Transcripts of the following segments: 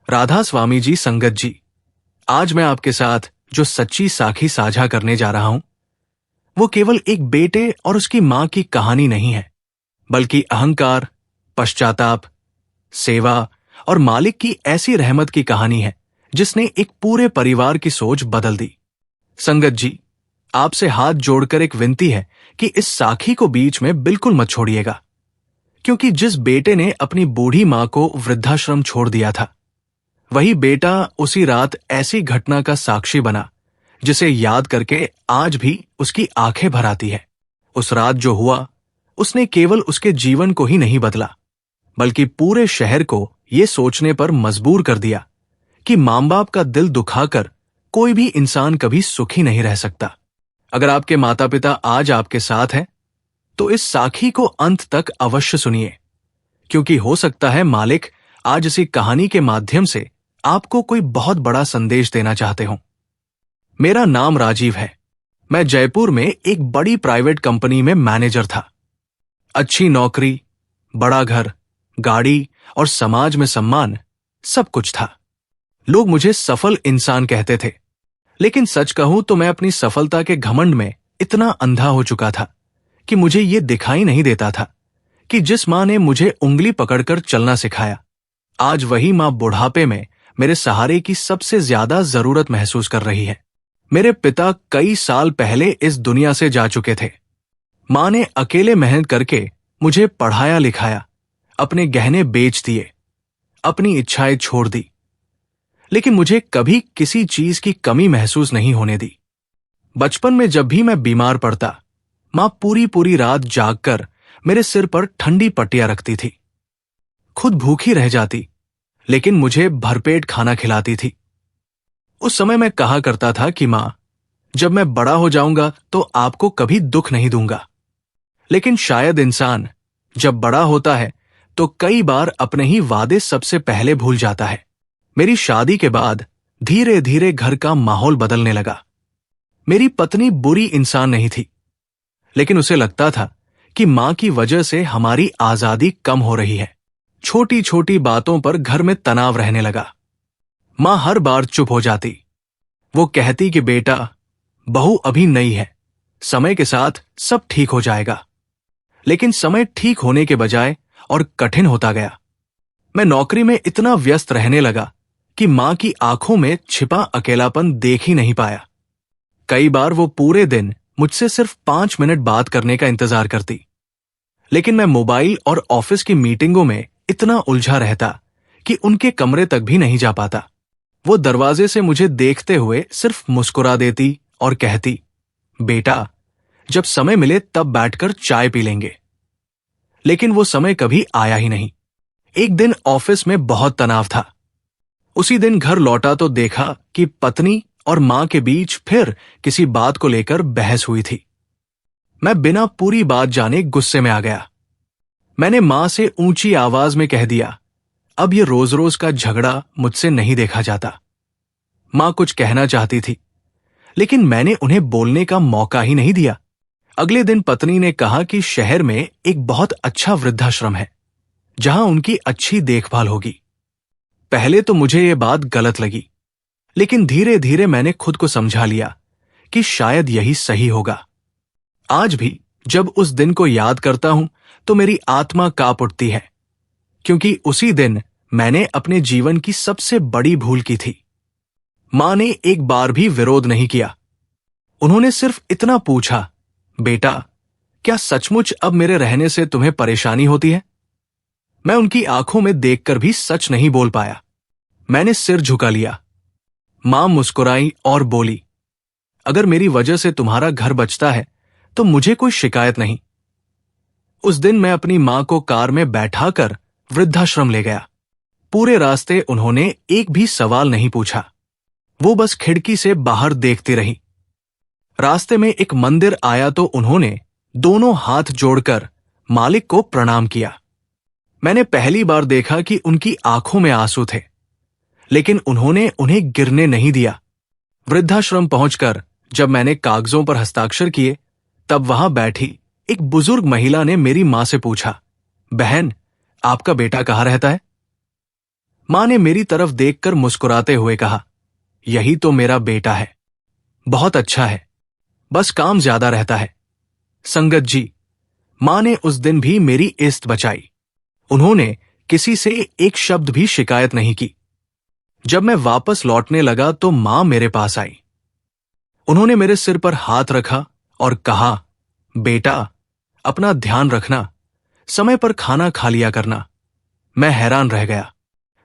राधा स्वामी जी, संगत जी, आज मैं आपके साथ जो सच्ची साखी साझा करने जा रहा हूं, वो केवल एक बेटे और उसकी मां की कहानी नहीं है, बल्कि अहंकार, पश्चाताप, सेवा और मालिक की ऐसी रहमत की कहानी है जिसने एक पूरे परिवार की सोच बदल दी। संगत जी, आपसे हाथ जोड़कर एक विनती है कि इस साखी को बीच में बिल्कुल मत छोड़िएगा, क्योंकि जिस बेटे ने अपनी बूढ़ी मां को वृद्धाश्रम छोड़ दिया था, वही बेटा उसी रात ऐसी घटना का साक्षी बना जिसे याद करके आज भी उसकी आंखें भर आती है। उस रात जो हुआ, उसने केवल उसके जीवन को ही नहीं बदला, बल्कि पूरे शहर को यह सोचने पर मजबूर कर दिया कि मां बाप का दिल दुखाकर कोई भी इंसान कभी सुखी नहीं रह सकता। अगर आपके माता पिता आज आपके साथ हैं, तो इस साखी को अंत तक अवश्य सुनिए, क्योंकि हो सकता है मालिक आज इसी कहानी के माध्यम से आपको कोई बहुत बड़ा संदेश देना चाहते हो। मेरा नाम राजीव है। मैं जयपुर में एक बड़ी प्राइवेट कंपनी में मैनेजर था। अच्छी नौकरी, बड़ा घर, गाड़ी और समाज में सम्मान, सब कुछ था। लोग मुझे सफल इंसान कहते थे, लेकिन सच कहूं तो मैं अपनी सफलता के घमंड में इतना अंधा हो चुका था कि मुझे ये दिखाई नहीं देता था कि जिस मां ने मुझे उंगली पकड़कर चलना सिखाया, आज वही मां बुढ़ापे में मेरे सहारे की सबसे ज्यादा जरूरत महसूस कर रही है। मेरे पिता कई साल पहले इस दुनिया से जा चुके थे। मां ने अकेले मेहनत करके मुझे पढ़ाया लिखाया, अपने गहने बेच दिए, अपनी इच्छाएं छोड़ दी, लेकिन मुझे कभी किसी चीज की कमी महसूस नहीं होने दी। बचपन में जब भी मैं बीमार पड़ता, मां पूरी पूरी रात जागकर मेरे सिर पर ठंडी पट्टियां रखती थी। खुद भूखी रह जाती, लेकिन मुझे भरपेट खाना खिलाती थी। उस समय मैं कहा करता था कि मां, जब मैं बड़ा हो जाऊंगा तो आपको कभी दुख नहीं दूंगा। लेकिन शायद इंसान जब बड़ा होता है तो कई बार अपने ही वादे सबसे पहले भूल जाता है। मेरी शादी के बाद धीरे धीरे घर का माहौल बदलने लगा। मेरी पत्नी बुरी इंसान नहीं थी, लेकिन उसे लगता था कि मां की वजह से हमारी आजादी कम हो रही है। छोटी छोटी बातों पर घर में तनाव रहने लगा। मां हर बार चुप हो जाती। वो कहती कि बेटा, बहू अभी नई है, समय के साथ सब ठीक हो जाएगा। लेकिन समय ठीक होने के बजाय और कठिन होता गया। मैं नौकरी में इतना व्यस्त रहने लगा कि मां की आंखों में छिपा अकेलापन देख ही नहीं पाया। कई बार वो पूरे दिन मुझसे सिर्फ 5 मिनट बात करने का इंतजार करती, लेकिन मैं मोबाइल और ऑफिस की मीटिंगों में इतना उलझा रहता कि उनके कमरे तक भी नहीं जा पाता। वो दरवाजे से मुझे देखते हुए सिर्फ मुस्कुरा देती और कहती, बेटा, जब समय मिले तब बैठकर चाय पी लेंगे। लेकिन वो समय कभी आया ही नहीं। एक दिन ऑफिस में बहुत तनाव था। उसी दिन घर लौटा तो देखा कि पत्नी और मां के बीच फिर किसी बात को लेकर बहस हुई थी। मैं बिना पूरी बात जाने गुस्से में आ गया। मैंने मां से ऊंची आवाज में कह दिया, अब ये रोज रोज का झगड़ा मुझसे नहीं देखा जाता। मां कुछ कहना चाहती थी, लेकिन मैंने उन्हें बोलने का मौका ही नहीं दिया। अगले दिन पत्नी ने कहा कि शहर में एक बहुत अच्छा वृद्धाश्रम है, जहां उनकी अच्छी देखभाल होगी। पहले तो मुझे ये बात गलत लगी, लेकिन धीरे धीरे मैंने खुद को समझा लिया कि शायद यही सही होगा। आज भी जब उस दिन को याद करता हूं तो मेरी आत्मा कांप उठती है, क्योंकि उसी दिन मैंने अपने जीवन की सबसे बड़ी भूल की थी। मां ने एक बार भी विरोध नहीं किया। उन्होंने सिर्फ इतना पूछा, बेटा, क्या सचमुच अब मेरे रहने से तुम्हें परेशानी होती है? मैं उनकी आंखों में देखकर भी सच नहीं बोल पाया। मैंने सिर झुका लिया। मां मुस्कुराई और बोली, अगर मेरी वजह से तुम्हारा घर बचता है तो मुझे कोई शिकायत नहीं। उस दिन मैं अपनी मां को कार में बैठाकर वृद्धाश्रम ले गया। पूरे रास्ते उन्होंने एक भी सवाल नहीं पूछा। वो बस खिड़की से बाहर देखती रही। रास्ते में एक मंदिर आया तो उन्होंने दोनों हाथ जोड़कर मालिक को प्रणाम किया। मैंने पहली बार देखा कि उनकी आंखों में आंसू थे, लेकिन उन्होंने उन्हें गिरने नहीं दिया। वृद्धाश्रम पहुंचकर जब मैंने कागजों पर हस्ताक्षर किए, तब वहां बैठी एक बुजुर्ग महिला ने मेरी मां से पूछा, बहन, आपका बेटा कहाँ रहता है? मां ने मेरी तरफ देखकर मुस्कुराते हुए कहा, यही तो मेरा बेटा है, बहुत अच्छा है, बस काम ज्यादा रहता है। संगत जी, मां ने उस दिन भी मेरी इज्जत बचाई। उन्होंने किसी से एक शब्द भी शिकायत नहीं की। जब मैं वापस लौटने लगा तो मां मेरे पास आई। उन्होंने मेरे सिर पर हाथ रखा और कहा, बेटा, अपना ध्यान रखना, समय पर खाना खा लिया करना। मैं हैरान रह गया।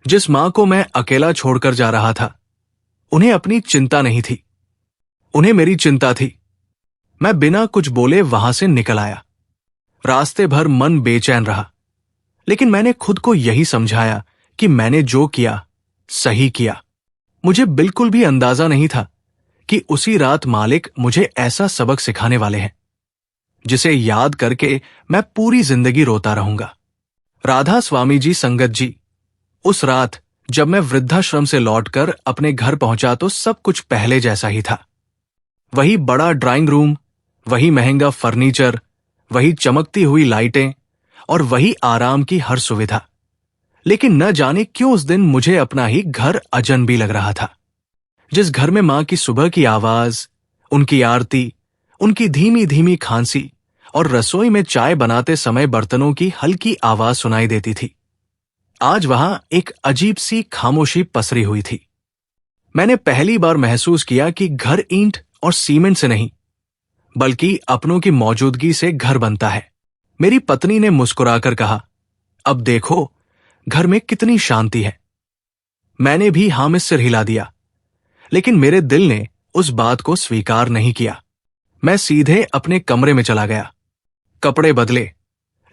जिस मां को मैं अकेला छोड़कर जा रहा था, उन्हें अपनी चिंता नहीं थी, उन्हें मेरी चिंता थी। मैं बिना कुछ बोले वहां से निकल आया। रास्ते भर मन बेचैन रहा, लेकिन मैंने खुद को यही समझाया कि मैंने जो किया सही किया। मुझे बिल्कुल भी अंदाजा नहीं था कि उसी रात मालिक मुझे ऐसा सबक सिखाने वाले हैं, जिसे याद करके मैं पूरी जिंदगी रोता रहूंगा। राधा स्वामी जी, संगत जी, उस रात जब मैं वृद्धाश्रम से लौटकर अपने घर पहुंचा तो सब कुछ पहले जैसा ही था। वही बड़ा ड्राइंग रूम, वही महंगा फर्नीचर, वही चमकती हुई लाइटें और वही आराम की हर सुविधा। लेकिन न जाने क्यों उस दिन मुझे अपना ही घर अजनबी लग रहा था। जिस घर में मां की सुबह की आवाज, उनकी आरती, उनकी धीमी धीमी खांसी और रसोई में चाय बनाते समय बर्तनों की हल्की आवाज सुनाई देती थी, आज वहां एक अजीब सी खामोशी पसरी हुई थी। मैंने पहली बार महसूस किया कि घर ईंट और सीमेंट से नहीं, बल्कि अपनों की मौजूदगी से घर बनता है। मेरी पत्नी ने मुस्कुराकर कहा, अब देखो घर में कितनी शांति है। मैंने भी हां में सिर हिला दिया, लेकिन मेरे दिल ने उस बात को स्वीकार नहीं किया। मैं सीधे अपने कमरे में चला गया, कपड़े बदले,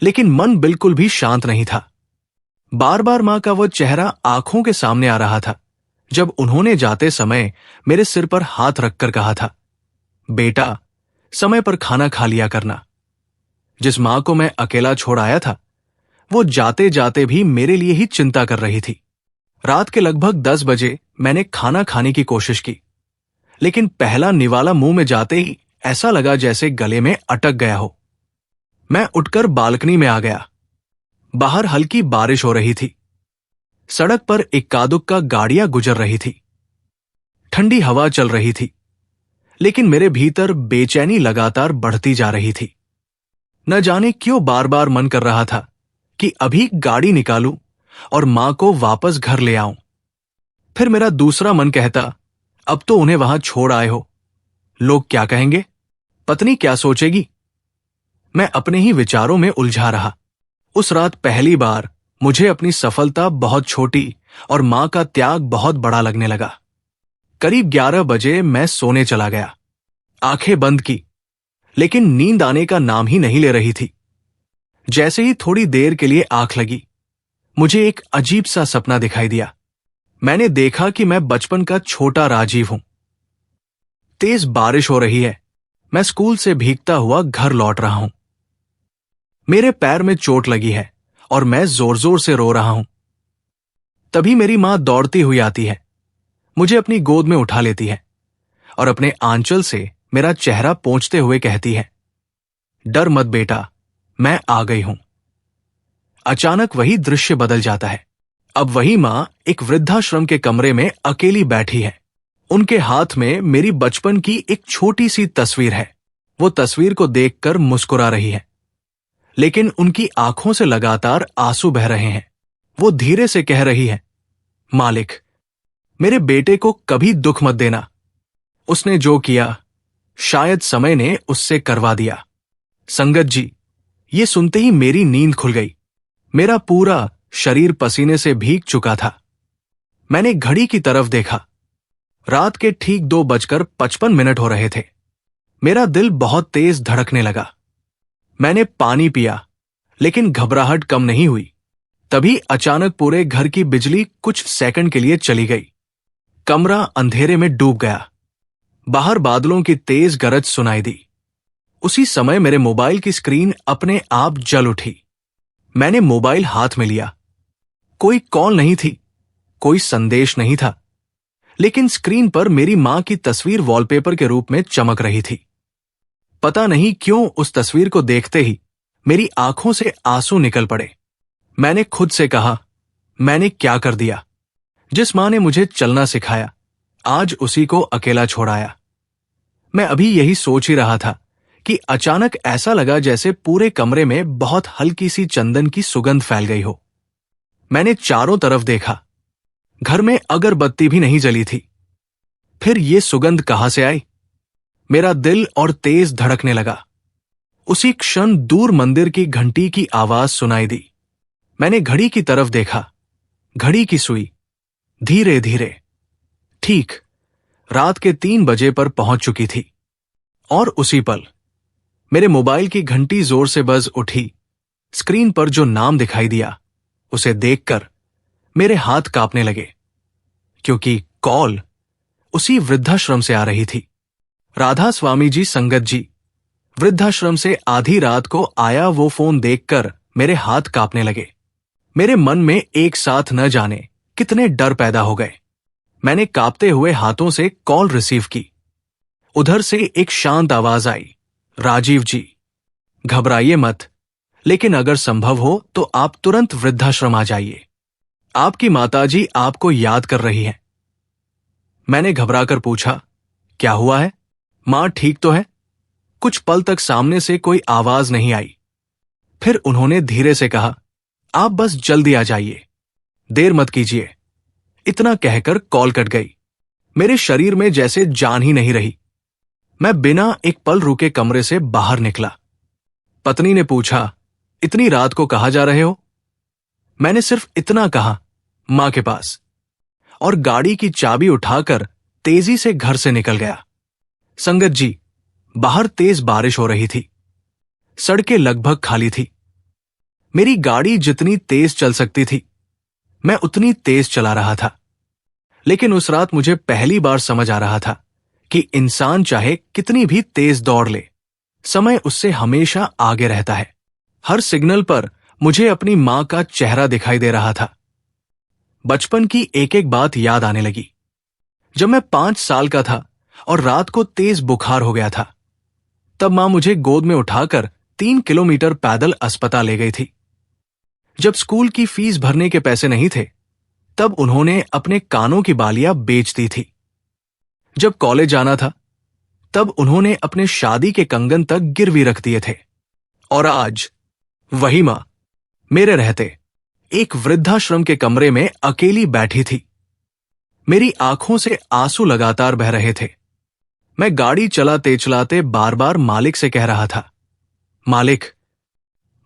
लेकिन मन बिल्कुल भी शांत नहीं था। बार बार मां का वो चेहरा आंखों के सामने आ रहा था, जब उन्होंने जाते समय मेरे सिर पर हाथ रखकर कहा था, बेटा, समय पर खाना खा लिया करना। जिस मां को मैं अकेला छोड़ आया था, वो जाते जाते भी मेरे लिए ही चिंता कर रही थी। रात के लगभग 10 बजे मैंने खाना खाने की कोशिश की, लेकिन पहला निवाला मुंह में जाते ही ऐसा लगा जैसे गले में अटक गया हो। मैं उठकर बालकनी में आ गया। बाहर हल्की बारिश हो रही थी। सड़क पर इक्का-दुक्का गाड़ियां गुजर रही थी। ठंडी हवा चल रही थी, लेकिन मेरे भीतर बेचैनी लगातार बढ़ती जा रही थी। न जाने क्यों बार बार मन कर रहा था कि अभी गाड़ी निकालूं और मां को वापस घर ले आऊं। फिर मेरा दूसरा मन कहता, अब तो उन्हें वहां छोड़ आए हो, लोग क्या कहेंगे, पत्नी क्या सोचेगी। मैं अपने ही विचारों में उलझा रहा। उस रात पहली बार मुझे अपनी सफलता बहुत छोटी और मां का त्याग बहुत बड़ा लगने लगा। करीब 11 बजे मैं सोने चला गया। आंखें बंद की, लेकिन नींद आने का नाम ही नहीं ले रही थी। जैसे ही थोड़ी देर के लिए आंख लगी, मुझे एक अजीब सा सपना दिखाई दिया। मैंने देखा कि मैं बचपन का छोटा राजीव हूं। तेज बारिश हो रही है। मैं स्कूल से भीगता हुआ घर लौट रहा हूं। मेरे पैर में चोट लगी है और मैं जोर जोर से रो रहा हूं। तभी मेरी मां दौड़ती हुई आती है, मुझे अपनी गोद में उठा लेती है और अपने आंचल से मेरा चेहरा पोंछते हुए कहती है, डर मत बेटा, मैं आ गई हूं। अचानक वही दृश्य बदल जाता है। अब वही मां एक वृद्धाश्रम के कमरे में अकेली बैठी है। उनके हाथ में मेरी बचपन की एक छोटी सी तस्वीर है। वो तस्वीर को देखकर मुस्कुरा रही है, लेकिन उनकी आंखों से लगातार आंसू बह रहे हैं। वो धीरे से कह रही है, मालिक, मेरे बेटे को कभी दुख मत देना। उसने जो किया शायद समय ने उससे करवा दिया। संगत जी, ये सुनते ही मेरी नींद खुल गई। मेरा पूरा शरीर पसीने से भीग चुका था। मैंने घड़ी की तरफ देखा। रात के ठीक 2:55 हो रहे थे। मेरा दिल बहुत तेज धड़कने लगा। मैंने पानी पिया, लेकिन घबराहट कम नहीं हुई। तभी अचानक पूरे घर की बिजली कुछ सेकंड के लिए चली गई। कमरा अंधेरे में डूब गया। बाहर बादलों की तेज गरज सुनाई दी। उसी समय मेरे मोबाइल की स्क्रीन अपने आप जल उठी। मैंने मोबाइल हाथ में लिया। कोई कॉल नहीं थी, कोई संदेश नहीं था, लेकिन स्क्रीन पर मेरी मां की तस्वीर वॉलपेपर के रूप में चमक रही थी। पता नहीं क्यों उस तस्वीर को देखते ही मेरी आंखों से आंसू निकल पड़े। मैंने खुद से कहा, मैंने क्या कर दिया। जिस मां ने मुझे चलना सिखाया, आज उसी को अकेला छोड़ाया। मैं अभी यही सोच ही रहा था कि अचानक ऐसा लगा जैसे पूरे कमरे में बहुत हल्की सी चंदन की सुगंध फैल गई हो। मैंने चारों तरफ देखा, घर में अगरबत्ती भी नहीं जली थी। फिर ये सुगंध कहां से आई? मेरा दिल और तेज धड़कने लगा। उसी क्षण दूर मंदिर की घंटी की आवाज सुनाई दी। मैंने घड़ी की तरफ देखा। घड़ी की सुई धीरे धीरे ठीक रात के 3 बजे पर पहुंच चुकी थी। और उसी पल मेरे मोबाइल की घंटी जोर से बज उठी। स्क्रीन पर जो नाम दिखाई दिया, उसे देखकर मेरे हाथ कांपने लगे, क्योंकि कॉल उसी वृद्धाश्रम से आ रही थी। राधा स्वामी जी संगत जी। वृद्धाश्रम से आधी रात को आया वो फोन देखकर मेरे हाथ कांपने लगे। मेरे मन में एक साथ न जाने कितने डर पैदा हो गए। मैंने कांपते हुए हाथों से कॉल रिसीव की। उधर से एक शांत आवाज आई, राजीव जी, घबराइए मत, लेकिन अगर संभव हो तो आप तुरंत वृद्धाश्रम आ जाइए। आपकी माताजी आपको याद कर रही हैं। मैंने घबराकर पूछा, क्या हुआ है? मां ठीक तो है? कुछ पल तक सामने से कोई आवाज नहीं आई। फिर उन्होंने धीरे से कहा, आप बस जल्दी आ जाइए, देर मत कीजिए। इतना कहकर कॉल कट गई। मेरे शरीर में जैसे जान ही नहीं रही। मैं बिना एक पल रुके कमरे से बाहर निकला। पत्नी ने पूछा, इतनी रात को कहां जा रहे हो? मैंने सिर्फ इतना कहा, मां के पास, और गाड़ी की चाबी उठाकर तेजी से घर से निकल गया। संगत जी, बाहर तेज बारिश हो रही थी। सड़कें लगभग खाली थी। मेरी गाड़ी जितनी तेज चल सकती थी, मैं उतनी तेज चला रहा था। लेकिन उस रात मुझे पहली बार समझ आ रहा था कि इंसान चाहे कितनी भी तेज दौड़ ले, समय उससे हमेशा आगे रहता है। हर सिग्नल पर मुझे अपनी मां का चेहरा दिखाई दे रहा था। बचपन की एक एक बात याद आने लगी। जब मैं 5 साल का था और रात को तेज बुखार हो गया था, तब मां मुझे गोद में उठाकर 3 किलोमीटर पैदल अस्पताल ले गई थी। जब स्कूल की फीस भरने के पैसे नहीं थे, तब उन्होंने अपने कानों की बालियां बेच दी थी। जब कॉलेज जाना था, तब उन्होंने अपने शादी के कंगन तक गिरवी रख दिए थे। और आज वही मां मेरे रहते एक वृद्धाश्रम के कमरे में अकेली बैठी थी। मेरी आंखों से आंसू लगातार बह रहे थे। मैं गाड़ी चलाते चलाते बार बार मालिक से कह रहा था, मालिक,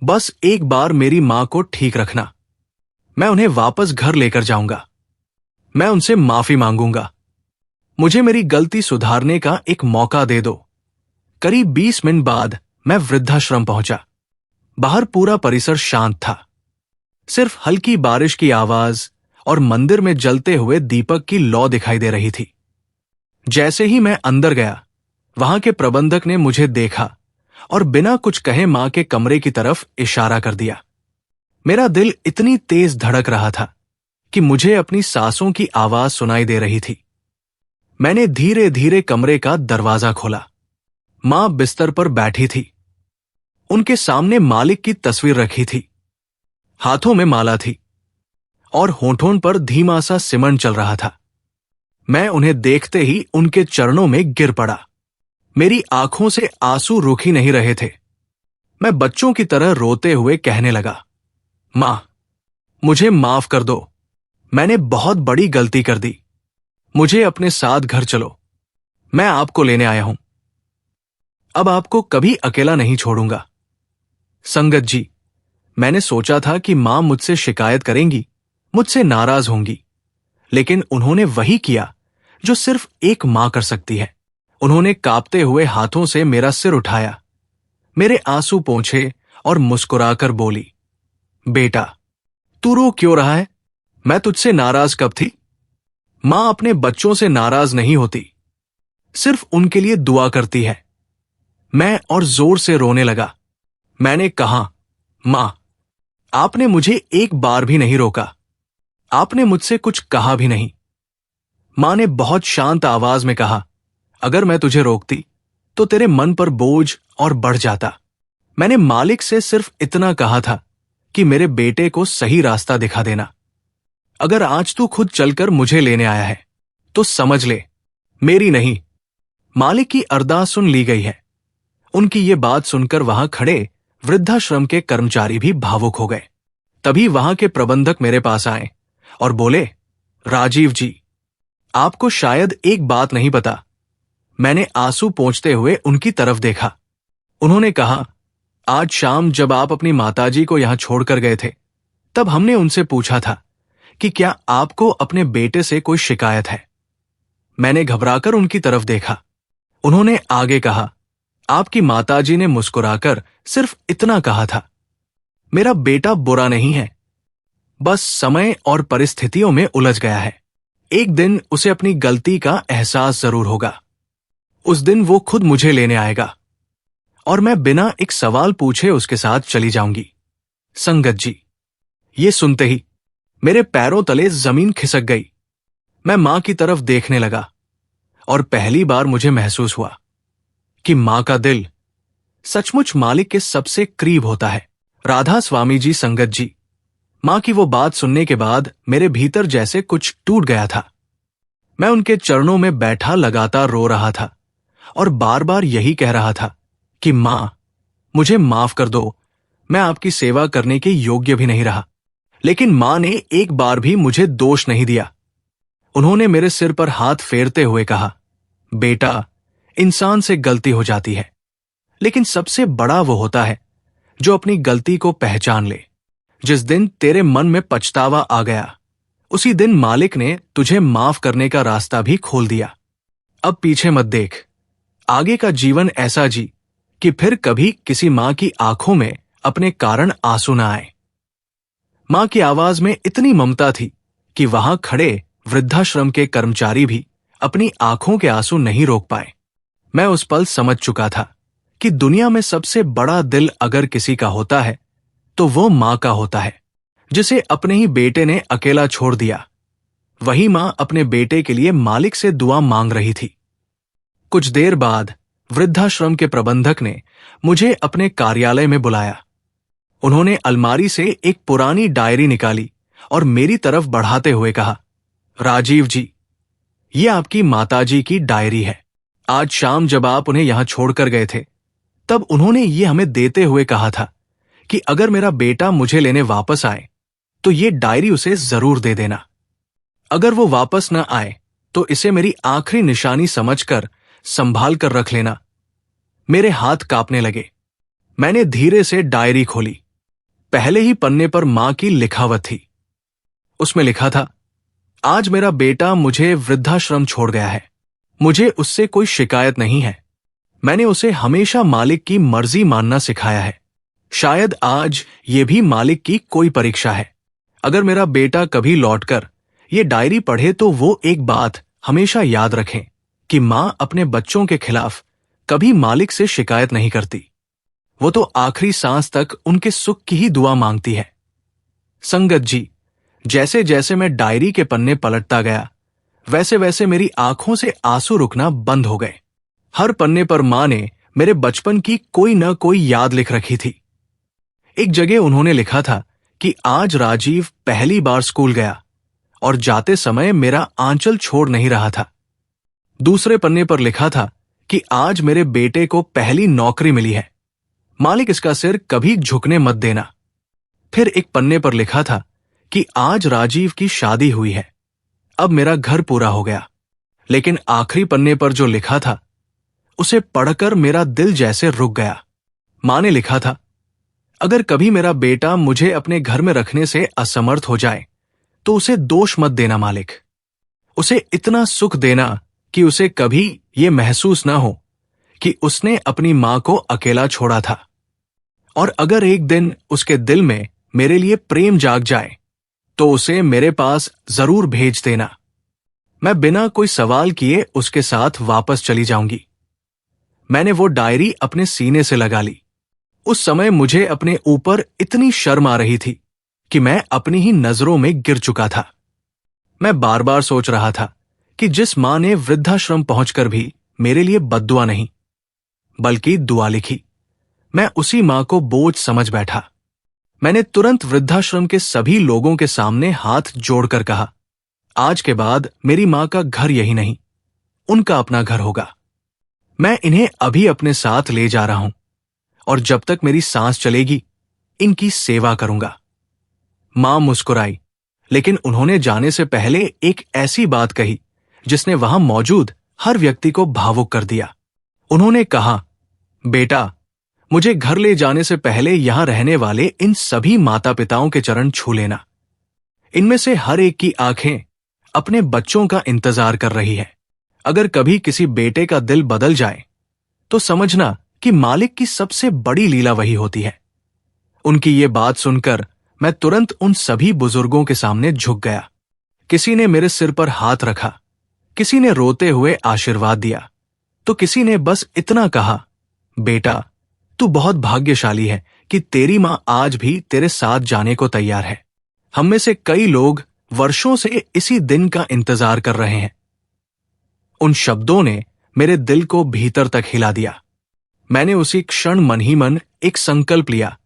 बस एक बार मेरी मां को ठीक रखना। मैं उन्हें वापस घर लेकर जाऊंगा। मैं उनसे माफी मांगूंगा। मुझे मेरी गलती सुधारने का एक मौका दे दो। करीब 20 मिनट बाद मैं वृद्धाश्रम पहुंचा। बाहर पूरा परिसर शांत था। सिर्फ हल्की बारिश की आवाज और मंदिर में जलते हुए दीपक की लौ दिखाई दे रही थी। जैसे ही मैं अंदर गया, वहां के प्रबंधक ने मुझे देखा और बिना कुछ कहे मां के कमरे की तरफ इशारा कर दिया। मेरा दिल इतनी तेज धड़क रहा था कि मुझे अपनी सांसों की आवाज सुनाई दे रही थी। मैंने धीरे धीरे कमरे का दरवाजा खोला। मां बिस्तर पर बैठी थी। उनके सामने मालिक की तस्वीर रखी थी। हाथों में माला थी और होठों पर धीमा सा सिमरन चल रहा था। मैं उन्हें देखते ही उनके चरणों में गिर पड़ा। मेरी आंखों से आंसू रुक ही नहीं रहे थे। मैं बच्चों की तरह रोते हुए कहने लगा, मां, मुझे माफ कर दो। मैंने बहुत बड़ी गलती कर दी। मुझे अपने साथ घर चलो। मैं आपको लेने आया हूं। अब आपको कभी अकेला नहीं छोड़ूंगा। संगत जी, मैंने सोचा था कि मां मुझसे शिकायत करेंगी, मुझसे नाराज होंगी, लेकिन उन्होंने वही किया जो सिर्फ एक मां कर सकती है। उन्होंने कांपते हुए हाथों से मेरा सिर उठाया, मेरे आंसू पोंछे और मुस्कुराकर बोली, बेटा, तू रो क्यों रहा है? मैं तुझसे नाराज कब थी? मां अपने बच्चों से नाराज नहीं होती, सिर्फ उनके लिए दुआ करती है। मैं और जोर से रोने लगा। मैंने कहा, मां, आपने मुझे एक बार भी नहीं रोका। आपने मुझसे कुछ कहा भी नहीं। मां ने बहुत शांत आवाज में कहा, अगर मैं तुझे रोकती तो तेरे मन पर बोझ और बढ़ जाता। मैंने मालिक से सिर्फ इतना कहा था कि मेरे बेटे को सही रास्ता दिखा देना। अगर आज तू खुद चलकर मुझे लेने आया है तो समझ ले, मेरी नहीं, मालिक की अरदास सुन ली गई है। उनकी ये बात सुनकर वहां खड़े वृद्धाश्रम के कर्मचारी भी भावुक हो गए। तभी वहां के प्रबंधक मेरे पास आए और बोले, राजीव जी, आपको शायद एक बात नहीं पता। मैंने आंसू पोंछते हुए उनकी तरफ देखा। उन्होंने कहा, आज शाम जब आप अपनी माताजी को यहां छोड़कर गए थे, तब हमने उनसे पूछा था कि क्या आपको अपने बेटे से कोई शिकायत है। मैंने घबराकर उनकी तरफ देखा। उन्होंने आगे कहा, आपकी माताजी ने मुस्कुराकर सिर्फ इतना कहा था, मेरा बेटा बुरा नहीं है, बस समय और परिस्थितियों में उलझ गया है। एक दिन उसे अपनी गलती का एहसास जरूर होगा। उस दिन वो खुद मुझे लेने आएगा और मैं बिना एक सवाल पूछे उसके साथ चली जाऊंगी। संगत जी, ये सुनते ही मेरे पैरों तले जमीन खिसक गई। मैं मां की तरफ देखने लगा और पहली बार मुझे महसूस हुआ कि मां का दिल सचमुच मालिक के सबसे करीब होता है। राधा स्वामी जी, संगत जी, मां की वो बात सुनने के बाद मेरे भीतर जैसे कुछ टूट गया था। मैं उनके चरणों में बैठा लगातार रो रहा था और बार बार यही कह रहा था कि मां, मुझे माफ कर दो, मैं आपकी सेवा करने के योग्य भी नहीं रहा। लेकिन मां ने एक बार भी मुझे दोष नहीं दिया। उन्होंने मेरे सिर पर हाथ फेरते हुए कहा, बेटा, इंसान से गलती हो जाती है, लेकिन सबसे बड़ा वो होता है जो अपनी गलती को पहचान ले। जिस दिन तेरे मन में पछतावा आ गया, उसी दिन मालिक ने तुझे माफ करने का रास्ता भी खोल दिया। अब पीछे मत देख, आगे का जीवन ऐसा जी कि फिर कभी किसी मां की आंखों में अपने कारण आंसू न आए। मां की आवाज में इतनी ममता थी कि वहां खड़े वृद्धाश्रम के कर्मचारी भी अपनी आंखों के आंसू नहीं रोक पाए। मैं उस पल समझ चुका था कि दुनिया में सबसे बड़ा दिल अगर किसी का होता है तो वो मां का होता है, जिसे अपने ही बेटे ने अकेला छोड़ दिया। वही मां अपने बेटे के लिए मालिक से दुआ मांग रही थी। कुछ देर बाद वृद्धाश्रम के प्रबंधक ने मुझे अपने कार्यालय में बुलाया। उन्होंने अलमारी से एक पुरानी डायरी निकाली और मेरी तरफ बढ़ाते हुए कहा, राजीव जी, ये आपकी माताजी की डायरी है। आज शाम जब आप उन्हें यहां छोड़कर गए थे, तब उन्होंने ये हमें देते हुए कहा था कि अगर मेरा बेटा मुझे लेने वापस आए तो ये डायरी उसे जरूर दे देना। अगर वो वापस न आए तो इसे मेरी आखिरी निशानी समझकर संभाल कर रख लेना। मेरे हाथ कांपने लगे। मैंने धीरे से डायरी खोली। पहले ही पन्ने पर मां की लिखावट थी। उसमें लिखा था, आज मेरा बेटा मुझे वृद्धाश्रम छोड़ गया है। मुझे उससे कोई शिकायत नहीं है। मैंने उसे हमेशा मालिक की मर्जी मानना सिखाया है। शायद आज ये भी मालिक की कोई परीक्षा है। अगर मेरा बेटा कभी लौटकर ये डायरी पढ़े तो वो एक बात हमेशा याद रखें कि मां अपने बच्चों के खिलाफ कभी मालिक से शिकायत नहीं करती। वो तो आखिरी सांस तक उनके सुख की ही दुआ मांगती है। संगत जी, जैसे जैसे मैं डायरी के पन्ने पलटता गया, वैसे वैसे मेरी आंखों से आंसू रुकना बंद हो गए। हर पन्ने पर मां ने मेरे बचपन की कोई न कोई याद लिख रखी थी। एक जगह उन्होंने लिखा था कि आज राजीव पहली बार स्कूल गया और जाते समय मेरा आंचल छोड़ नहीं रहा था। दूसरे पन्ने पर लिखा था कि आज मेरे बेटे को पहली नौकरी मिली है, मालिक इसका सिर कभी झुकने मत देना। फिर एक पन्ने पर लिखा था कि आज राजीव की शादी हुई है, अब मेरा घर पूरा हो गया। लेकिन आखिरी पन्ने पर जो लिखा था, उसे पढ़कर मेरा दिल जैसे रुक गया। मां ने लिखा था, अगर कभी मेरा बेटा मुझे अपने घर में रखने से असमर्थ हो जाए तो उसे दोष मत देना मालिक। उसे इतना सुख देना कि उसे कभी ये महसूस ना हो कि उसने अपनी मां को अकेला छोड़ा था। और अगर एक दिन उसके दिल में मेरे लिए प्रेम जाग जाए तो उसे मेरे पास जरूर भेज देना। मैं बिना कोई सवाल किए उसके साथ वापस चली जाऊंगी। मैंने वो डायरी अपने सीने से लगा ली। उस समय मुझे अपने ऊपर इतनी शर्म आ रही थी कि मैं अपनी ही नजरों में गिर चुका था। मैं बार बार सोच रहा था कि जिस मां ने वृद्धाश्रम पहुंचकर भी मेरे लिए बद्दुआ नहीं बल्कि दुआ लिखी, मैं उसी मां को बोझ समझ बैठा। मैंने तुरंत वृद्धाश्रम के सभी लोगों के सामने हाथ जोड़कर कहा, आज के बाद मेरी मां का घर यही नहीं, उनका अपना घर होगा। मैं इन्हें अभी अपने साथ ले जा रहा हूं और जब तक मेरी सांस चलेगी इनकी सेवा करूंगा। मां मुस्कुराई, लेकिन उन्होंने जाने से पहले एक ऐसी बात कही जिसने वहां मौजूद हर व्यक्ति को भावुक कर दिया। उन्होंने कहा, बेटा, मुझे घर ले जाने से पहले यहां रहने वाले इन सभी माता पिताओं के चरण छू लेना। इनमें से हर एक की आंखें अपने बच्चों का इंतजार कर रही है। अगर कभी किसी बेटे का दिल बदल जाए तो समझना कि मालिक की सबसे बड़ी लीला वही होती है। उनकी ये बात सुनकर मैं तुरंत उन सभी बुजुर्गों के सामने झुक गया। किसी ने मेरे सिर पर हाथ रखा, किसी ने रोते हुए आशीर्वाद दिया, तो किसी ने बस इतना कहा, बेटा, तू बहुत भाग्यशाली है कि तेरी मां आज भी तेरे साथ जाने को तैयार है। हम में से कई लोग वर्षों से इसी दिन का इंतजार कर रहे हैं। उन शब्दों ने मेरे दिल को भीतर तक हिला दिया। मैंने उसी क्षण मन ही मन एक संकल्प लिया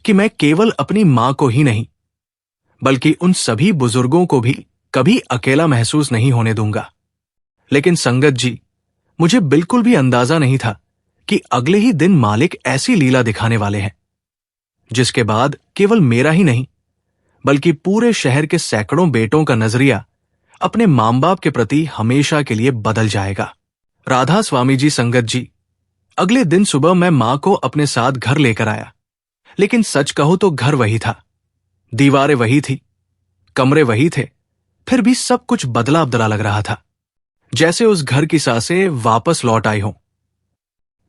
कि मैं केवल अपनी मां को ही नहीं, बल्कि उन सभी बुजुर्गों को भी कभी अकेला महसूस नहीं होने दूंगा। लेकिन संगत जी, मुझे बिल्कुल भी अंदाजा नहीं था कि अगले ही दिन मालिक ऐसी लीला दिखाने वाले हैं, जिसके बाद केवल मेरा ही नहीं, बल्कि पूरे शहर के सैकड़ों बेटों का नजरिया अपने मां बाप के प्रति हमेशा के लिए बदल जाएगा। राधा स्वामी जी, संगत जी, अगले दिन सुबह मैं मां को अपने साथ घर लेकर आया। लेकिन सच कहो तो घर वही था, दीवारें वही थी, कमरे वही थे, फिर भी सब कुछ बदला बदला लग रहा था, जैसे उस घर की सांसें वापस लौट आई हों।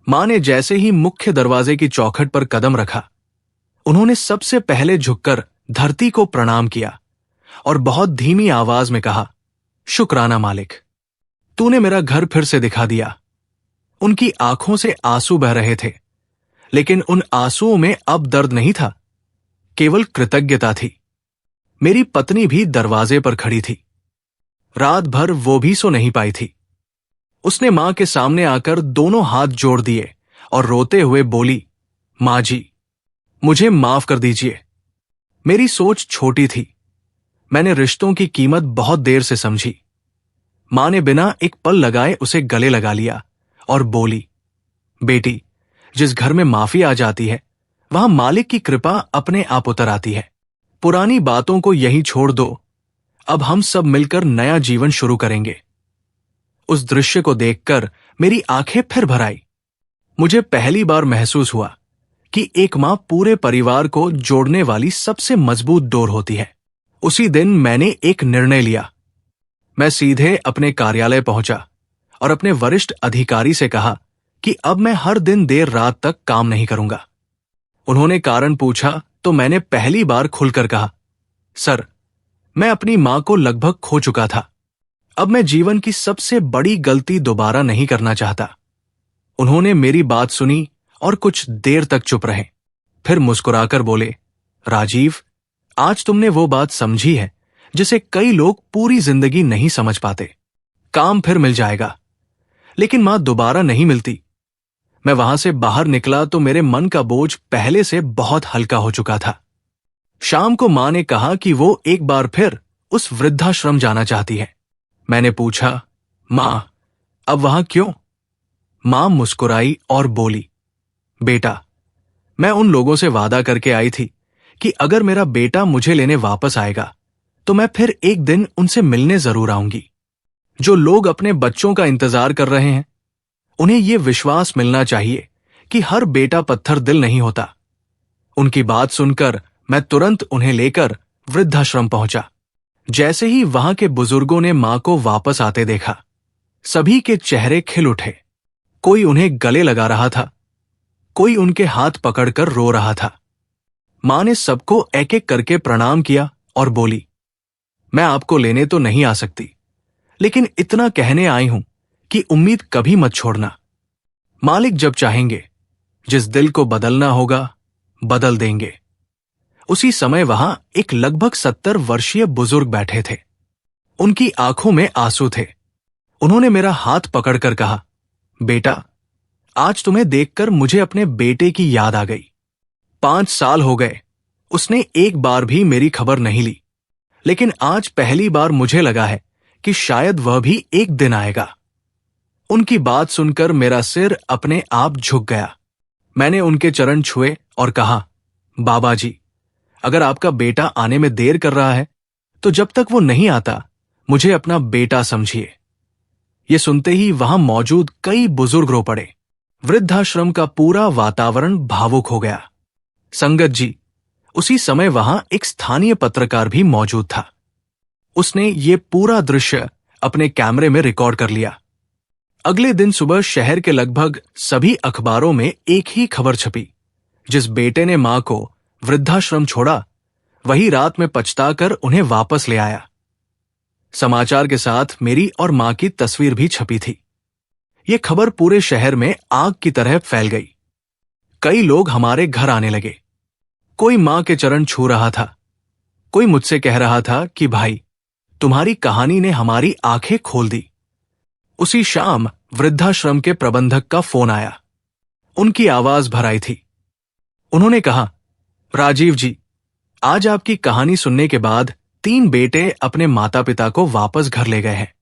मां ने जैसे ही मुख्य दरवाजे की चौखट पर कदम रखा, उन्होंने सबसे पहले झुककर धरती को प्रणाम किया और बहुत धीमी आवाज में कहा, शुक्राना मालिक, तूने मेरा घर फिर से दिखा दिया। उनकी आंखों से आंसू बह रहे थे, लेकिन उन आंसुओं में अब दर्द नहीं था, केवल कृतज्ञता थी। मेरी पत्नी भी दरवाजे पर खड़ी थी। रात भर वो भी सो नहीं पाई थी। उसने मां के सामने आकर दोनों हाथ जोड़ दिए और रोते हुए बोली, मां जी, मुझे माफ कर दीजिए। मेरी सोच छोटी थी, मैंने रिश्तों की कीमत बहुत देर से समझी। मां ने बिना एक पल लगाए उसे गले लगा लिया और बोली, बेटी, जिस घर में माफी आ जाती है वहां मालिक की कृपा अपने आप उतर आती है। पुरानी बातों को यहीं छोड़ दो, अब हम सब मिलकर नया जीवन शुरू करेंगे। उस दृश्य को देखकर मेरी आंखें फिर भर आई। मुझे पहली बार महसूस हुआ कि एक मां पूरे परिवार को जोड़ने वाली सबसे मजबूत डोर होती है। उसी दिन मैंने एक निर्णय लिया। मैं सीधे अपने कार्यालय पहुंचा और अपने वरिष्ठ अधिकारी से कहा कि अब मैं हर दिन देर रात तक काम नहीं करूंगा। उन्होंने कारण पूछा तो मैंने पहली बार खुलकर कहा, सर, मैं अपनी मां को लगभग खो चुका था। अब मैं जीवन की सबसे बड़ी गलती दोबारा नहीं करना चाहता। उन्होंने मेरी बात सुनी और कुछ देर तक चुप रहे, फिर मुस्कुराकर बोले, राजीव, आज तुमने वो बात समझी है जिसे कई लोग पूरी जिंदगी नहीं समझ पाते। काम फिर मिल जाएगा, लेकिन मां दोबारा नहीं मिलती। मैं वहां से बाहर निकला तो मेरे मन का बोझ पहले से बहुत हल्का हो चुका था। शाम को मां ने कहा कि वो एक बार फिर उस वृद्धाश्रम जाना चाहती है। मैंने पूछा, मां, अब वहां क्यों? मां मुस्कुराई और बोली, बेटा, मैं उन लोगों से वादा करके आई थी कि अगर मेरा बेटा मुझे लेने वापस आएगा तो मैं फिर एक दिन उनसे मिलने जरूर आऊंगी। जो लोग अपने बच्चों का इंतजार कर रहे हैं, उन्हें यह विश्वास मिलना चाहिए कि हर बेटा पत्थर दिल नहीं होता। उनकी बात सुनकर मैं तुरंत उन्हें लेकर वृद्धाश्रम पहुंचा। जैसे ही वहां के बुजुर्गों ने मां को वापस आते देखा, सभी के चेहरे खिल उठे। कोई उन्हें गले लगा रहा था, कोई उनके हाथ पकड़कर रो रहा था। मां ने सबको एक एक करके प्रणाम किया और बोली, मैं आपको लेने तो नहीं आ सकती, लेकिन इतना कहने आई हूं कि उम्मीद कभी मत छोड़ना। मालिक जब चाहेंगे, जिस दिल को बदलना होगा, बदल देंगे। उसी समय वहां एक लगभग 70 वर्षीय बुजुर्ग बैठे थे। उनकी आंखों में आंसू थे। उन्होंने मेरा हाथ पकड़कर कहा, बेटा, आज तुम्हें देखकर मुझे अपने बेटे की याद आ गई। 5 साल हो गए उसने एक बार भी मेरी खबर नहीं ली, लेकिन आज पहली बार मुझे लगा है कि शायद वह भी एक दिन आएगा। उनकी बात सुनकर मेरा सिर अपने आप झुक गया। मैंने उनके चरण छुए और कहा, बाबा जी, अगर आपका बेटा आने में देर कर रहा है तो जब तक वो नहीं आता मुझे अपना बेटा समझिए। ये सुनते ही वहां मौजूद कई बुजुर्ग रो पड़े। वृद्धाश्रम का पूरा वातावरण भावुक हो गया। संगत जी, उसी समय वहां एक स्थानीय पत्रकार भी मौजूद था। उसने ये पूरा दृश्य अपने कैमरे में रिकॉर्ड कर लिया। अगले दिन सुबह शहर के लगभग सभी अखबारों में एक ही खबर छपी, जिस बेटे ने मां को वृद्धाश्रम छोड़ा वही रात में पछताकर उन्हें वापस ले आया। समाचार के साथ मेरी और मां की तस्वीर भी छपी थी। ये खबर पूरे शहर में आग की तरह फैल गई। कई लोग हमारे घर आने लगे। कोई मां के चरण छू रहा था, कोई मुझसे कह रहा था कि भाई, तुम्हारी कहानी ने हमारी आंखें खोल दी। उसी शाम वृद्धाश्रम के प्रबंधक का फोन आया। उनकी आवाज भर आई थी। उन्होंने कहा, राजीव जी, आज आपकी कहानी सुनने के बाद 3 बेटे अपने माता पिता को वापस घर ले गए हैं।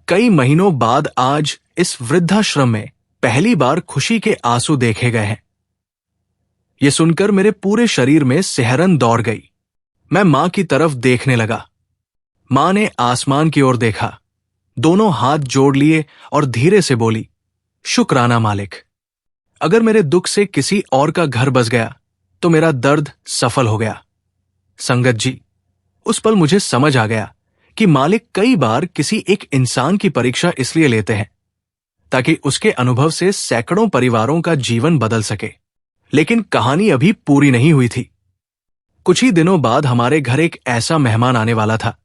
कई महीनों बाद आज इस वृद्धाश्रम में पहली बार खुशी के आंसू देखे गए हैं। ये सुनकर मेरे पूरे शरीर में सिहरन दौड़ गई। मैं मां की तरफ देखने लगा। मां ने आसमान की ओर देखा, दोनों हाथ जोड़ लिए और धीरे से बोली, शुक्राना मालिक। अगर मेरे दुख से किसी और का घर बस गया तो मेरा दर्द सफल हो गया। संगत जी, उस पल मुझे समझ आ गया कि मालिक कई बार किसी एक इंसान की परीक्षा इसलिए लेते हैं ताकि उसके अनुभव से सैकड़ों परिवारों का जीवन बदल सके। लेकिन कहानी अभी पूरी नहीं हुई थी। कुछ ही दिनों बाद हमारे घर एक ऐसा मेहमान आने वाला था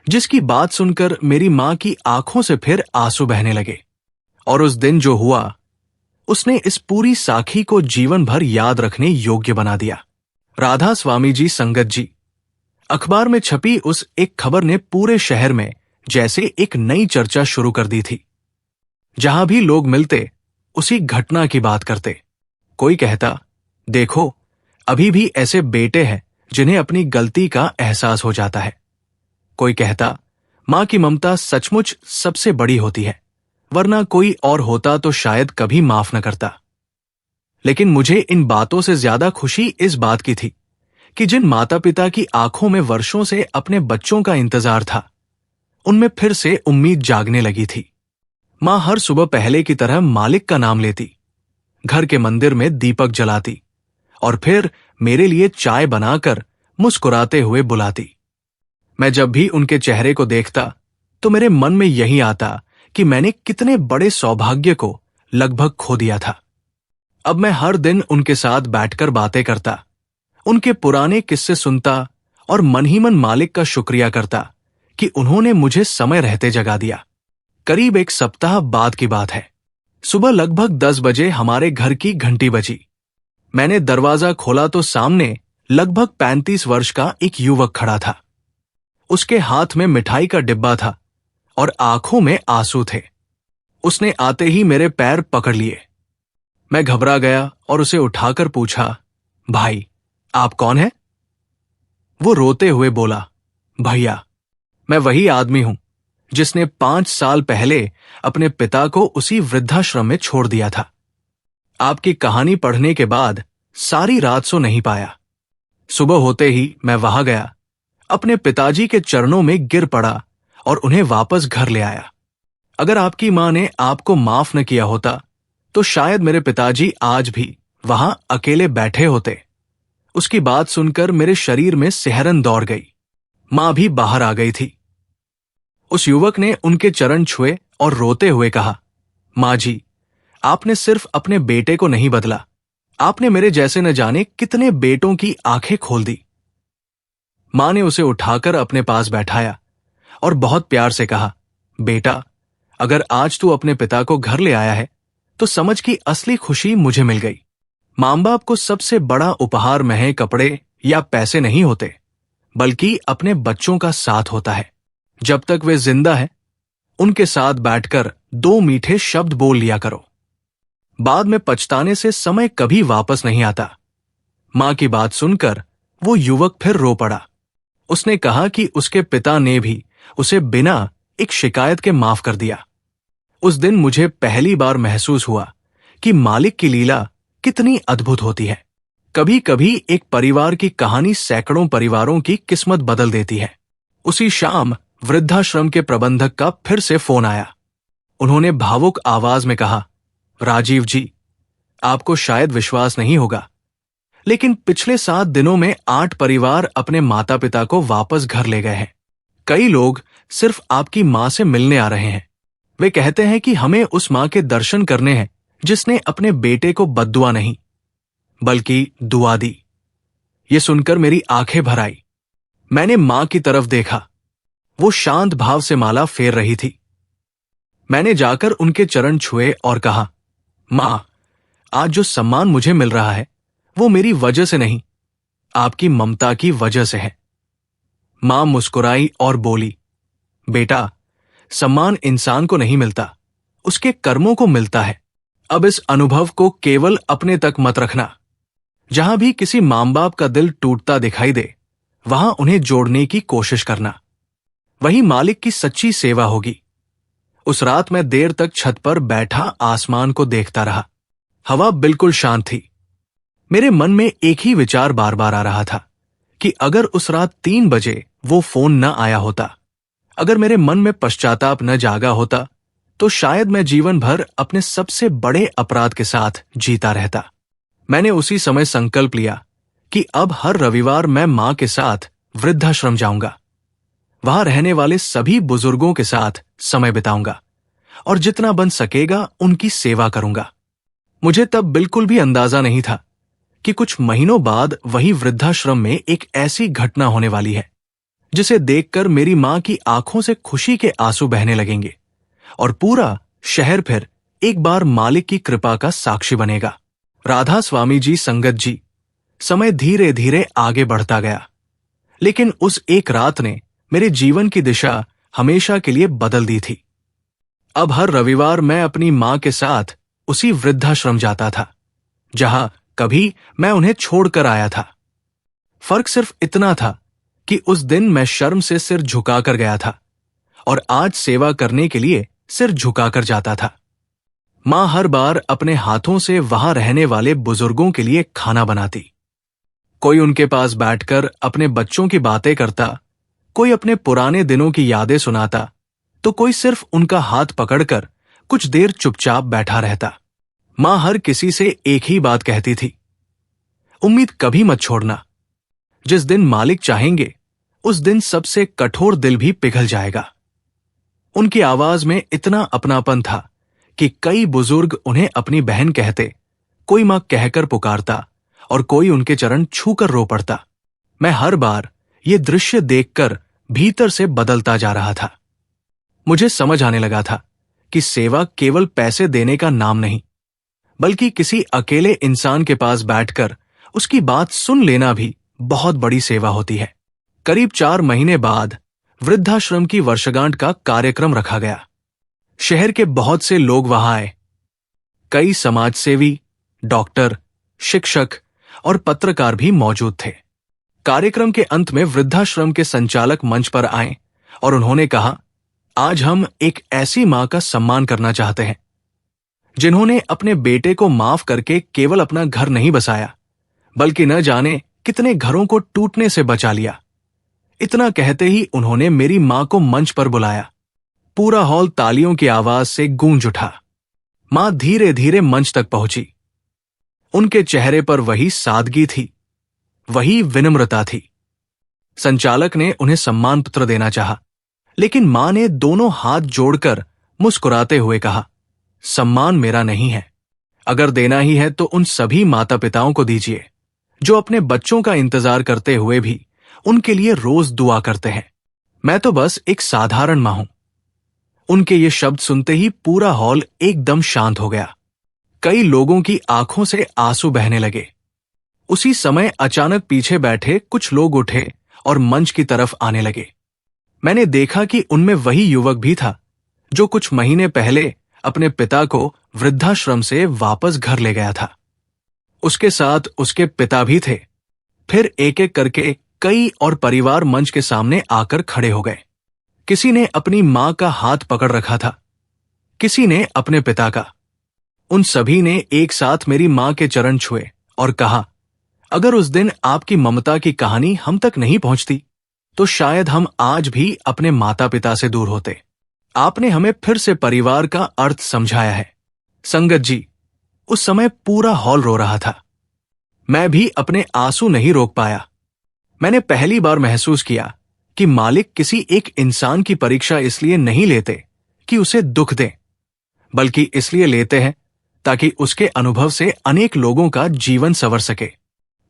जिसकी बात सुनकर मेरी मां की आंखों से फिर आंसू बहने लगे। और उस दिन जो हुआ, उसने इस पूरी साखी को जीवन भर याद रखने योग्य बना दिया। राधा स्वामी जी, संगत जी, अखबार में छपी उस एक खबर ने पूरे शहर में जैसे एक नई चर्चा शुरू कर दी थी। जहां भी लोग मिलते उसी घटना की बात करते। कोई कहता, देखो, अभी भी ऐसे बेटे हैं जिन्हें अपनी गलती का एहसास हो जाता है। कोई कहता, मां की ममता सचमुच सबसे बड़ी होती है, वरना कोई और होता तो शायद कभी माफ न करता। लेकिन मुझे इन बातों से ज्यादा खुशी इस बात की थी कि जिन माता पिता की आंखों में वर्षों से अपने बच्चों का इंतजार था, उनमें फिर से उम्मीद जागने लगी थी। मां हर सुबह पहले की तरह मालिक का नाम लेती, घर के मंदिर में दीपक जलाती और फिर मेरे लिए चाय बनाकर मुस्कुराते हुए बुलाती। मैं जब भी उनके चेहरे को देखता तो मेरे मन में यही आता कि मैंने कितने बड़े सौभाग्य को लगभग खो दिया था। अब मैं हर दिन उनके साथ बैठकर बातें करता, उनके पुराने किस्से सुनता और मन ही मन मालिक का शुक्रिया करता कि उन्होंने मुझे समय रहते जगा दिया। करीब 1 सप्ताह बाद की बात है। सुबह लगभग 10 बजे हमारे घर की घंटी बजी। मैंने दरवाजा खोला तो सामने लगभग 35 वर्ष का एक युवक खड़ा था। उसके हाथ में मिठाई का डिब्बा था और आंखों में आंसू थे। उसने आते ही मेरे पैर पकड़ लिए। मैं घबरा गया और उसे उठाकर पूछा, भाई, आप कौन हैं? वो रोते हुए बोला, भैया, मैं वही आदमी हूं जिसने 5 साल पहले अपने पिता को उसी वृद्धाश्रम में छोड़ दिया था। आपकी कहानी पढ़ने के बाद सारी रात सो नहीं पाया। सुबह होते ही मैं वहां गया, अपने पिताजी के चरणों में गिर पड़ा और उन्हें वापस घर ले आया। अगर आपकी मां ने आपको माफ न किया होता तो शायद मेरे पिताजी आज भी वहां अकेले बैठे होते। उसकी बात सुनकर मेरे शरीर में सिहरन दौड़ गई। मां भी बाहर आ गई थी। उस युवक ने उनके चरण छुए और रोते हुए कहा, मां जी, आपने सिर्फ अपने बेटे को नहीं बदला, आपने मेरे जैसे न जाने कितने बेटों की आंखें खोल दी। मां ने उसे उठाकर अपने पास बैठाया और बहुत प्यार से कहा, बेटा, अगर आज तू अपने पिता को घर ले आया है तो समझ कि असली खुशी मुझे मिल गई। मां बाप को सबसे बड़ा उपहार महंगे कपड़े या पैसे नहीं होते, बल्कि अपने बच्चों का साथ होता है। जब तक वे जिंदा हैं, उनके साथ बैठकर 2 मीठे शब्द बोल लिया करो। बाद में पछताने से समय कभी वापस नहीं आता। मां की बात सुनकर वो युवक फिर रो पड़ा। उसने कहा कि उसके पिता ने भी उसे बिना एक शिकायत के माफ कर दिया। उस दिन मुझे पहली बार महसूस हुआ कि मालिक की लीला कितनी अद्भुत होती है। कभी कभी एक परिवार की कहानी सैकड़ों परिवारों की किस्मत बदल देती है। उसी शाम वृद्धाश्रम के प्रबंधक का फिर से फोन आया। उन्होंने भावुक आवाज में कहा, राजीव जी, आपको शायद विश्वास नहीं होगा, लेकिन पिछले 7 दिनों में 8 परिवार अपने माता पिता को वापस घर ले गए हैं। कई लोग सिर्फ आपकी मां से मिलने आ रहे हैं। वे कहते हैं कि हमें उस मां के दर्शन करने हैं जिसने अपने बेटे को बद्दुआ नहीं बल्कि दुआ दी। ये सुनकर मेरी आंखें भर आई। मैंने मां की तरफ देखा। वो शांत भाव से माला फेर रही थी। मैंने जाकर उनके चरण छुए और कहा, मां, आज जो सम्मान मुझे मिल रहा है वो मेरी वजह से नहीं, आपकी ममता की वजह से है। मां मुस्कुराई और बोली, बेटा, सम्मान इंसान को नहीं मिलता, उसके कर्मों को मिलता है। अब इस अनुभव को केवल अपने तक मत रखना। जहां भी किसी मां बाप का दिल टूटता दिखाई दे, वहां उन्हें जोड़ने की कोशिश करना। वही मालिक की सच्ची सेवा होगी। उस रात मैं देर तक छत पर बैठा आसमान को देखता रहा। हवा बिल्कुल शांत थी। मेरे मन में एक ही विचार बार बार आ रहा था कि अगर उस रात 3 बजे वो फोन न आया होता, अगर मेरे मन में पश्चाताप न जागा होता, तो शायद मैं जीवन भर अपने सबसे बड़े अपराध के साथ जीता रहता। मैंने उसी समय संकल्प लिया कि अब हर रविवार मैं मां के साथ वृद्धाश्रम जाऊंगा। वहां रहने वाले सभी बुजुर्गों के साथ समय बिताऊंगा और जितना बन सकेगा उनकी सेवा करूंगा। मुझे तब बिल्कुल भी अंदाजा नहीं था कि कुछ महीनों बाद वही वृद्धाश्रम में एक ऐसी घटना होने वाली है जिसे देखकर मेरी मां की आंखों से खुशी के आंसू बहने लगेंगे और पूरा शहर फिर एक बार मालिक की कृपा का साक्षी बनेगा। राधा स्वामी जी, संगत जी, समय धीरे धीरे आगे बढ़ता गया, लेकिन उस एक रात ने मेरे जीवन की दिशा हमेशा के लिए बदल दी थी। अब हर रविवार मैं अपनी मां के साथ उसी वृद्धाश्रम जाता था जहां कभी मैं उन्हें छोड़कर आया था। फर्क सिर्फ इतना था कि उस दिन मैं शर्म से सिर झुकाकर गया था और आज सेवा करने के लिए सिर झुकाकर जाता था। मां हर बार अपने हाथों से वहां रहने वाले बुजुर्गों के लिए खाना बनाती। कोई उनके पास बैठकर अपने बच्चों की बातें करता, कोई अपने पुराने दिनों की यादें सुनाता, तो कोई सिर्फ उनका हाथ पकड़कर कुछ देर चुपचाप बैठा रहता। मां हर किसी से एक ही बात कहती थी, उम्मीद कभी मत छोड़ना। जिस दिन मालिक चाहेंगे उस दिन सबसे कठोर दिल भी पिघल जाएगा। उनकी आवाज में इतना अपनापन था कि कई बुजुर्ग उन्हें अपनी बहन कहते, कोई मां कहकर पुकारता और कोई उनके चरण छूकर रो पड़ता। मैं हर बार ये दृश्य देखकर भीतर से बदलता जा रहा था। मुझे समझ आने लगा था कि सेवा केवल पैसे देने का नाम नहीं, बल्कि किसी अकेले इंसान के पास बैठकर उसकी बात सुन लेना भी बहुत बड़ी सेवा होती है। करीब 4 महीने बाद वृद्धाश्रम की वर्षगांठ का कार्यक्रम रखा गया। शहर के बहुत से लोग वहां आए। कई समाजसेवी, डॉक्टर, शिक्षक और पत्रकार भी मौजूद थे। कार्यक्रम के अंत में वृद्धाश्रम के संचालक मंच पर आए और उन्होंने कहा, आज हम एक ऐसी मां का सम्मान करना चाहते हैं जिन्होंने अपने बेटे को माफ करके केवल अपना घर नहीं बसाया, बल्कि न जाने कितने घरों को टूटने से बचा लिया। इतना कहते ही उन्होंने मेरी मां को मंच पर बुलाया। पूरा हॉल तालियों की आवाज से गूंज उठा। मां धीरे धीरे मंच तक पहुंची। उनके चेहरे पर वही सादगी थी, वही विनम्रता थी। संचालक ने उन्हें सम्मान पत्र देना चाहा, लेकिन मां ने दोनों हाथ जोड़कर मुस्कुराते हुए कहा, सम्मान मेरा नहीं है। अगर देना ही है तो उन सभी माता पिताओं को दीजिए जो अपने बच्चों का इंतजार करते हुए भी उनके लिए रोज दुआ करते हैं। मैं तो बस एक साधारण मां हूं। उनके ये शब्द सुनते ही पूरा हॉल एकदम शांत हो गया। कई लोगों की आंखों से आंसू बहने लगे। उसी समय अचानक पीछे बैठे कुछ लोग उठे और मंच की तरफ आने लगे। मैंने देखा कि उनमें वही युवक भी था जो कुछ महीने पहले अपने पिता को वृद्धाश्रम से वापस घर ले गया था। उसके साथ उसके पिता भी थे। फिर एक एक करके कई और परिवार मंच के सामने आकर खड़े हो गए। किसी ने अपनी मां का हाथ पकड़ रखा था, किसी ने अपने पिता का। उन सभी ने एक साथ मेरी मां के चरण छुए और कहा, अगर उस दिन आपकी ममता की कहानी हम तक नहीं पहुंचती तो शायद हम आज भी अपने माता पिता से दूर होते। आपने हमें फिर से परिवार का अर्थ समझाया है। संगत जी, उस समय पूरा हॉल रो रहा था। मैं भी अपने आंसू नहीं रोक पाया। मैंने पहली बार महसूस किया कि मालिक किसी एक इंसान की परीक्षा इसलिए नहीं लेते कि उसे दुख दें, बल्कि इसलिए लेते हैं ताकि उसके अनुभव से अनेक लोगों का जीवन संवर सके।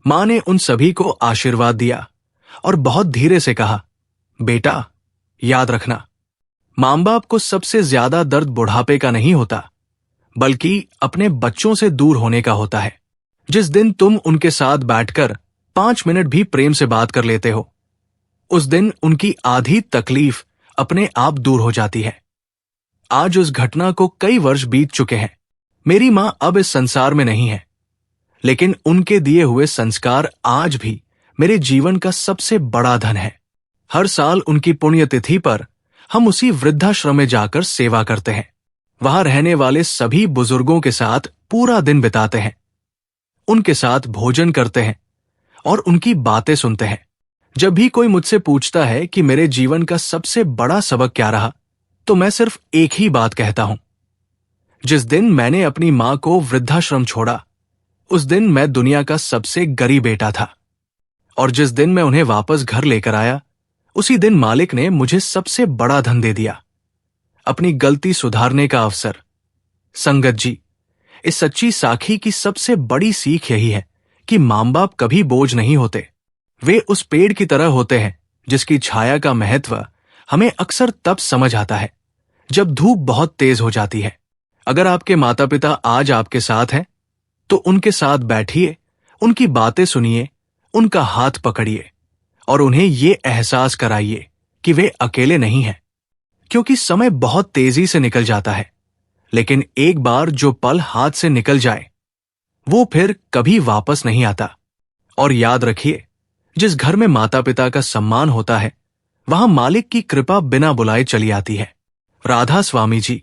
मां ने उन सभी को आशीर्वाद दिया और बहुत धीरे से कहा, बेटा, याद रखना, मां बाप को सबसे ज्यादा दर्द बुढ़ापे का नहीं होता, बल्कि अपने बच्चों से दूर होने का होता है। जिस दिन तुम उनके साथ बैठकर 5 मिनट भी प्रेम से बात कर लेते हो, उस दिन उनकी आधी तकलीफ अपने आप दूर हो जाती है। आज उस घटना को कई वर्ष बीत चुके हैं। मेरी मां अब इस संसार में नहीं है, लेकिन उनके दिए हुए संस्कार आज भी मेरे जीवन का सबसे बड़ा धन है। हर साल उनकी पुण्यतिथि पर हम उसी वृद्धाश्रम में जाकर सेवा करते हैं। वहां रहने वाले सभी बुजुर्गों के साथ पूरा दिन बिताते हैं, उनके साथ भोजन करते हैं और उनकी बातें सुनते हैं। जब भी कोई मुझसे पूछता है कि मेरे जीवन का सबसे बड़ा सबक क्या रहा, तो मैं सिर्फ एक ही बात कहता हूं, जिस दिन मैंने अपनी मां को वृद्धाश्रम छोड़ा, उस दिन मैं दुनिया का सबसे गरीब बेटा था, और जिस दिन मैं उन्हें वापस घर लेकर आया, उसी दिन मालिक ने मुझे सबसे बड़ा धन दे दिया, अपनी गलती सुधारने का अवसर। संगत जी, इस सच्ची साखी की सबसे बड़ी सीख यही है कि मां बाप कभी बोझ नहीं होते। वे उस पेड़ की तरह होते हैं जिसकी छाया का महत्व हमें अक्सर तब समझ आता है जब धूप बहुत तेज हो जाती है। अगर आपके माता पिता आज आपके साथ हैं, तो उनके साथ बैठिए, उनकी बातें सुनिए, उनका हाथ पकड़िए और उन्हें ये एहसास कराइए कि वे अकेले नहीं हैं। क्योंकि समय बहुत तेजी से निकल जाता है, लेकिन एक बार जो पल हाथ से निकल जाए, वो फिर कभी वापस नहीं आता। और याद रखिए, जिस घर में माता पिता का सम्मान होता है, वहां मालिक की कृपा बिना बुलाए चली आती है। राधा स्वामी जी।